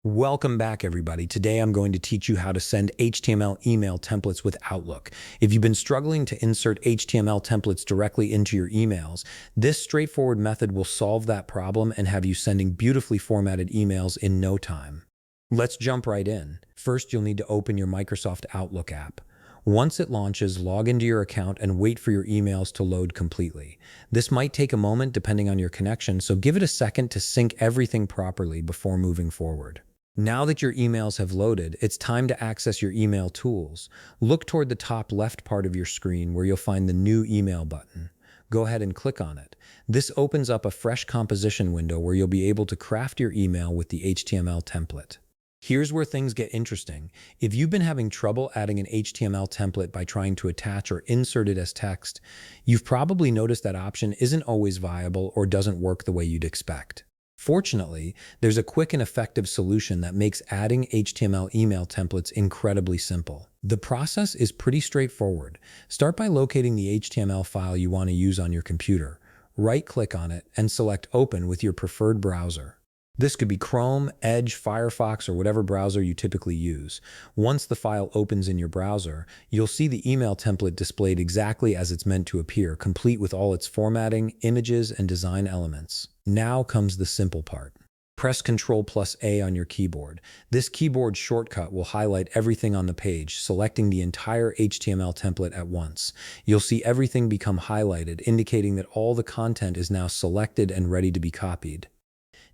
Welcome back, everybody. Today I'm going to teach you how to send HTML email templates with Outlook. If you've been struggling to insert HTML templates directly into your emails, this straightforward method will solve that problem and have you sending beautifully formatted emails in no time. Let's jump right in. First, you'll need to open your Microsoft Outlook app. Once it launches, log into your account and wait for your emails to load completely. This might take a moment depending on your connection, so give it a second to sync everything properly before moving forward. Now that your emails have loaded, it's time to access your email tools. Look toward the top left part of your screen where you'll find the New Email button. Go ahead and click on it. This opens up a fresh composition window where you'll be able to craft your email with the HTML template. Here's where things get interesting. If you've been having trouble adding an HTML template by trying to attach or insert it as text, you've probably noticed that option isn't always viable or doesn't work the way you'd expect. Fortunately, there's a quick and effective solution that makes adding HTML email templates incredibly simple. The process is pretty straightforward. Start by locating the HTML file you want to use on your computer. Right-click on it and select Open with your preferred browser. This could be Chrome, Edge, Firefox, or whatever browser you typically use. Once the file opens in your browser, you'll see the email template displayed exactly as it's meant to appear, complete with all its formatting, images, and design elements. Now comes the simple part. Press Ctrl+A on your keyboard. This keyboard shortcut will highlight everything on the page, selecting the entire HTML template at once. You'll see everything become highlighted, indicating that all the content is now selected and ready to be copied.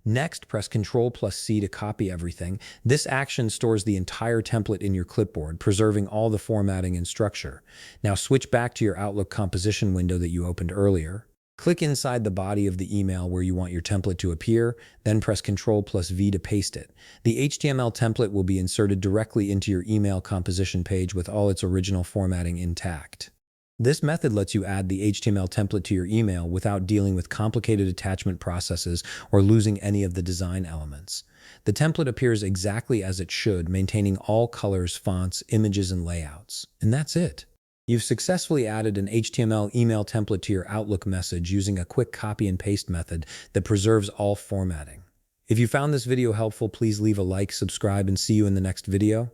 Next, press Ctrl+C to copy everything. This action stores the entire template in your clipboard, preserving all the formatting and structure. Now switch back to your Outlook composition window that you opened earlier. Click inside the body of the email where you want your template to appear, then press Ctrl+V to paste it. The HTML template will be inserted directly into your email composition page with all its original formatting intact. This method lets you add the HTML template to your email without dealing with complicated attachment processes or losing any of the design elements. The template appears exactly as it should, maintaining all colors, fonts, images, and layouts. And that's it. You've successfully added an HTML email template to your Outlook message using a quick copy and paste method that preserves all formatting. If you found this video helpful, please leave a like, subscribe, and see you in the next video.